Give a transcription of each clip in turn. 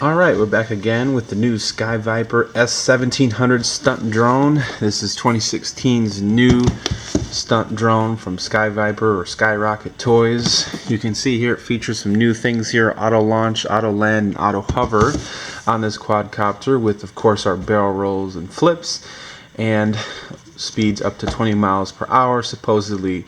Alright, we're back again with the new Sky Viper S1700 stunt drone. This is 2016's new stunt drone from Sky Viper or Skyrocket Toys. You can see here it features some new things here: auto launch, auto land, and auto hover on this quadcopter, with of course our barrel rolls and flips, and speeds up to 20 miles per hour supposedly.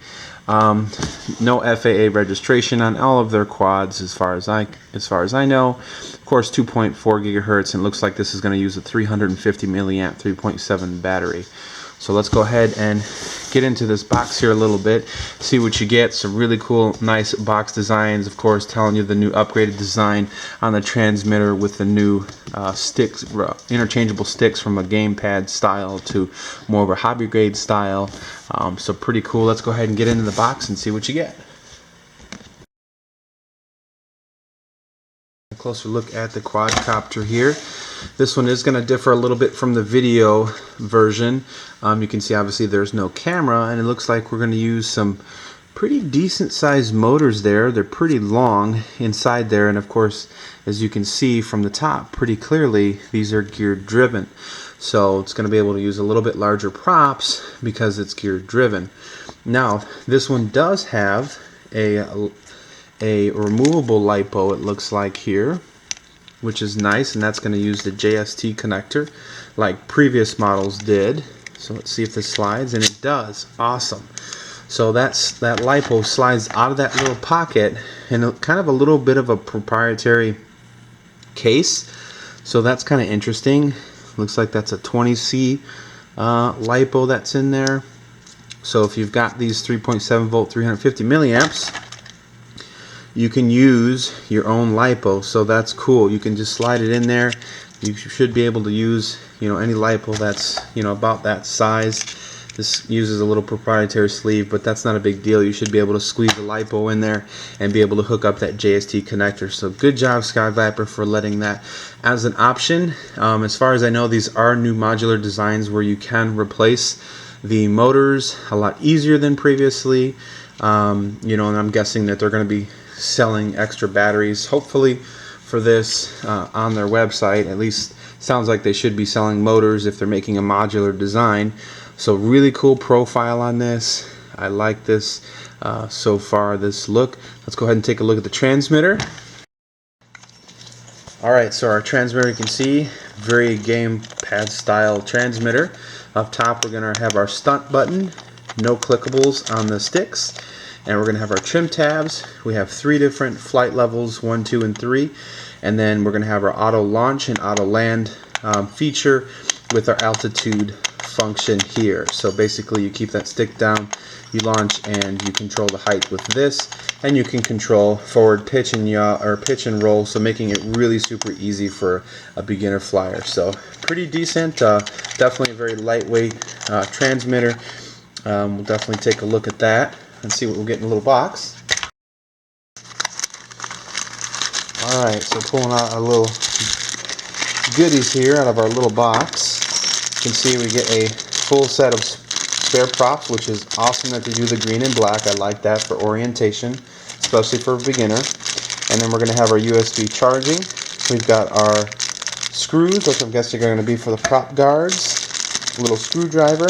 No FAA registration on all of their quads as far as I know. Of course, 2.4 gigahertz, and it looks like this is going to use a 350 milliamp 3.7 battery. So let's go ahead and get into this box here a little bit, see what you get. Some really cool, nice box designs, of course, telling you the new upgraded design on the transmitter with the new sticks, interchangeable sticks from a gamepad style to more of a hobby grade style. So pretty cool. Let's go ahead and get into the box and see what you get. A closer look at the quadcopter here. This one is going to differ a little bit from the video version. You can see obviously there's no camera, and it looks like we're going to use some pretty decent sized motors there. They're pretty long inside there, and of course, as you can see from the top pretty clearly, these are gear driven. So it's going to be able to use a little bit larger props because it's gear driven. Now this one does have a removable LiPo, it looks like here, which is nice, and that's going to use the JST connector like previous models did. So let's see if this slides, and it does. Awesome. So that LiPo slides out of that little pocket, and kind of a little bit of a proprietary case. So that's kind of interesting. Looks like that's a 20C LiPo that's in there. So if you've got these 3.7 volt 350 milliamps, you can use your own LiPo. So that's cool. You can just slide it in there. You should be able to use, any LiPo that's, about that size. This uses a little proprietary sleeve, but that's not a big deal. You should be able to squeeze the LiPo in there and be able to hook up that JST connector. So good job, Sky Viper, for letting that as an option. As far as I know, these are new modular designs where you can replace the motors a lot easier than previously. And I'm guessing that they're going to be selling extra batteries, hopefully, for this on their website. At least sounds like they should be selling motors if they're making a modular design. So really cool profile on this. I like this so far, this look. Let's go ahead and take a look at the transmitter. Alright, so our transmitter, you can see, very gamepad style transmitter. Up top we're going to have our stunt button, no clickables on the sticks, and we're going to have our trim tabs. We have 3 different flight levels, 1, 2, and 3, and then we're going to have our auto launch and auto land feature with our altitude function here. So basically you keep that stick down, you launch, and you control the height with this, and you can control forward pitch and yaw or pitch and roll, so making it really super easy for a beginner flyer. So pretty decent, definitely a very lightweight transmitter. We'll definitely take a look at that and see what we'll get in a little box. Alright, so pulling out our little goodies here out of our little box. You can see we get a full set of spare props, which is awesome that they do the green and black. I like that for orientation, especially for a beginner. And then we're going to have our USB charging. We've got our screws, which I'm guessing are going to be for the prop guards, a little screwdriver,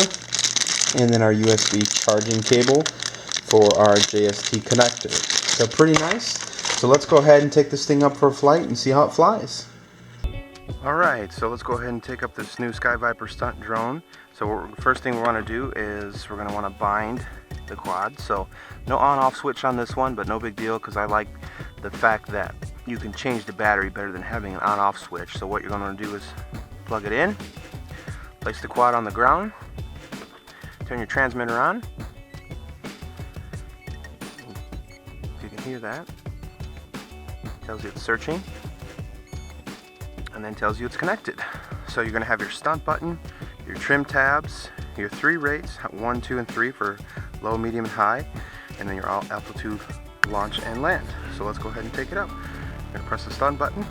and then our USB charging cable for our JST connector. So pretty nice. So let's go ahead and take this thing up for a flight and see how it flies. Alright, so let's go ahead and take up this new Sky Viper stunt drone. So first thing we want to do is we're going to want to bind the quad. So no on-off switch on this one, but no big deal, because I like the fact that you can change the battery better than having an on-off switch. So what you're going to do is plug it in, place the quad on the ground, turn your transmitter on. If you can hear that, it tells you it's searching, and then tells you it's connected. So you're going to have your stunt button, your trim tabs, your 3 rates, 1, 2, and 3 for low, medium, and high, and then your altitude, launch, and land. So let's go ahead and take it up. You're going to press the stunt button.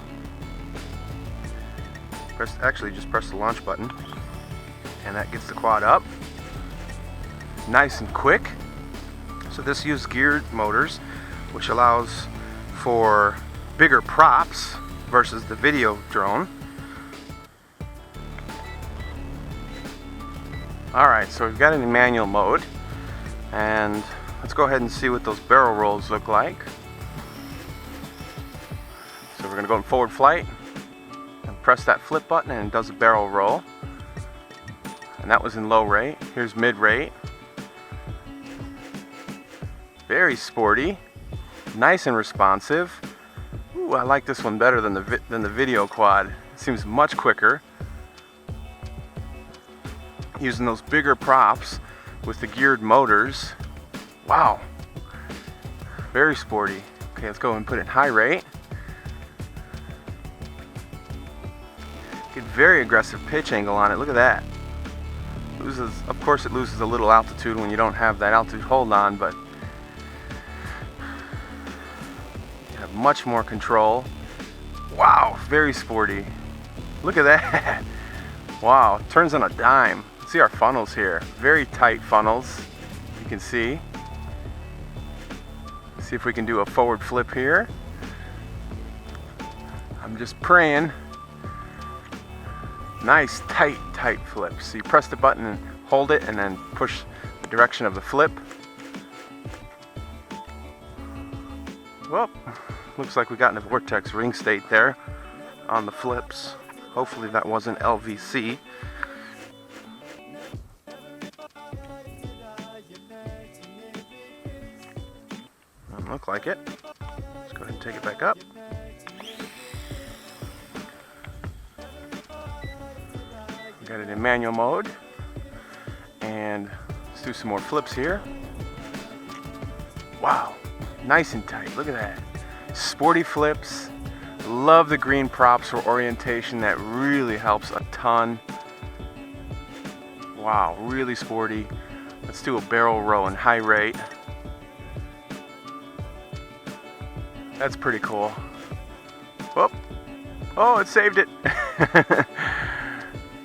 Just press the launch button, and that gets the quad up. Nice and quick. So this uses geared motors, which allows for bigger props versus the video drone. Alright, so we've got it in manual mode, and let's go ahead and see what those barrel rolls look like. So we're going to go in forward flight and press that flip button and it does a barrel roll. And that was in low rate. Here's mid rate. Very sporty, nice and responsive. Ooh, I like this one better than the video quad. It seems much quicker. Using those bigger props with the geared motors. Wow, very sporty. Okay, let's go and put it in high rate. Get very aggressive pitch angle on it. Look at that. Of course it loses a little altitude when you don't have that altitude hold on, but you have much more control. Wow, very sporty. Look at that. Wow, turns on a dime. See our funnels here, very tight funnels, you can see. See if we can do a forward flip here. I'm just praying. Nice tight flips. So you press the button and hold it and then push the direction of the flip. Well, looks like we got in a vortex ring state there on the flips. Hopefully that wasn't LVC. Doesn't look like it. Let's go ahead and take it back up. Got it in manual mode, and let's do some more flips here. Wow, nice and tight. Look at that. Sporty flips. Love the green props for orientation. That really helps a ton. Wow, really sporty. Let's do a barrel roll in high rate. That's pretty cool. Whoop. Oh, it saved it.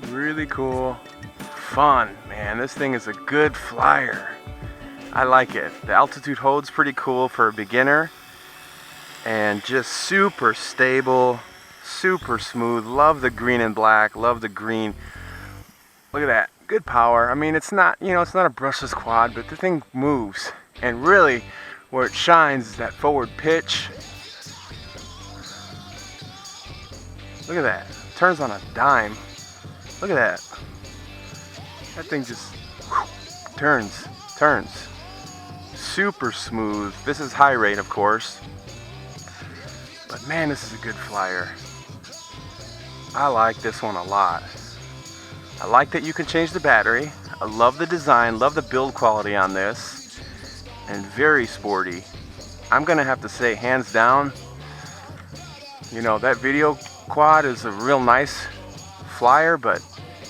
Really cool. Fun, man. This thing is a good flyer. I like it. The altitude hold's pretty cool for a beginner. And just super stable, super smooth. Love the green and black. Love the green. Look at that. Good power. I mean, it's not, it's not a brushless quad, but the thing moves. And really, where it shines is that forward pitch. Look at that. Turns on a dime. Look at that. That thing just turns. Super smooth. This is high rate, of course. But man, this is a good flyer. I like this one a lot. I like that you can change the battery. I love the design, love the build quality on this. And very sporty. I'm gonna have to say, hands down, that video quad is a real nice flyer, but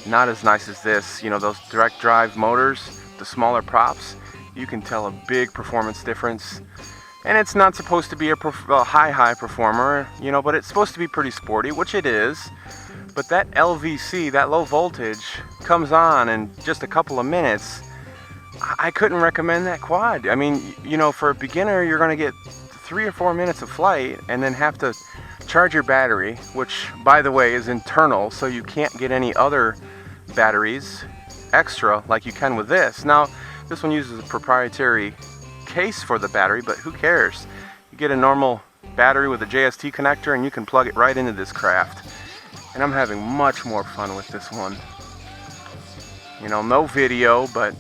not as nice as this. Those direct drive motors, the smaller props, you can tell a big performance difference. And it's not supposed to be a high performer, but it's supposed to be pretty sporty, which it is. But that LVC, that low voltage, comes on in just a couple of minutes. I couldn't recommend that quad. I mean, for a beginner, you're going to get 3 or 4 minutes of flight and then have to charge your battery, which, by the way, is internal, so you can't get any other batteries extra like you can with this. Now, this one uses a proprietary case for the battery, but who cares? You get a normal battery with a JST connector and you can plug it right into this craft. And I'm having much more fun with this one. No video, but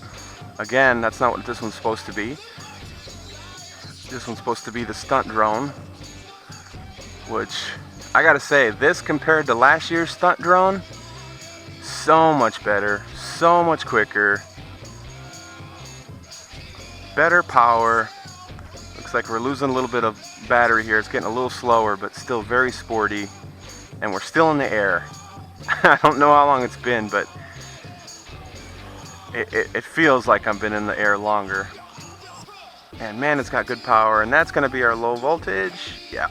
again, that's not what this one's supposed to be. This one's supposed to be the stunt drone, which I gotta say, this compared to last year's stunt drone, so much better, so much quicker, better power. Looks like we're losing a little bit of battery here. It's getting a little slower, but still very sporty. And we're still in the air. I don't know how long it's been, but it feels like I've been in the air longer. And man, it's got good power, and that's going to be our low voltage. Yeah,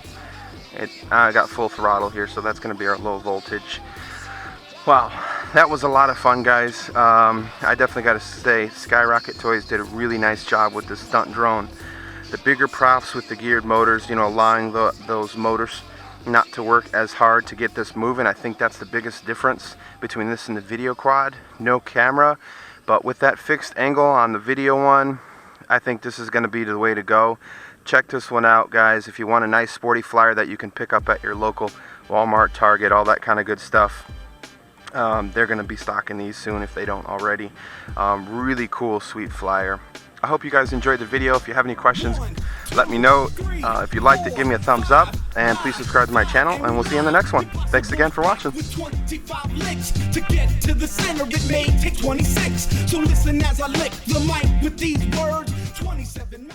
I got full throttle here, so that's going to be our low voltage. Wow, that was a lot of fun, guys. I definitely got to say, Skyrocket Toys did a really nice job with this stunt drone. The bigger props with the geared motors, allowing those motors not have to work as hard to get this moving. I think that's the biggest difference between this and the video quad. No camera, but with that fixed angle on the video one, I think this is going to be the way to go. Check this one out, guys. If you want a nice sporty flyer that you can pick up at your local Walmart, Target, all that kind of good stuff, they're going to be stocking these soon if they don't already. Really cool, sweet flyer. I hope you guys enjoyed the video. If you have any questions, let me know. If you liked it, give me a thumbs up, and please subscribe to my channel, and we'll see you in the next one. Thanks again for watching. With 25 licks to get to the center, it may take 26. So listen as I lick the mic with these words. 27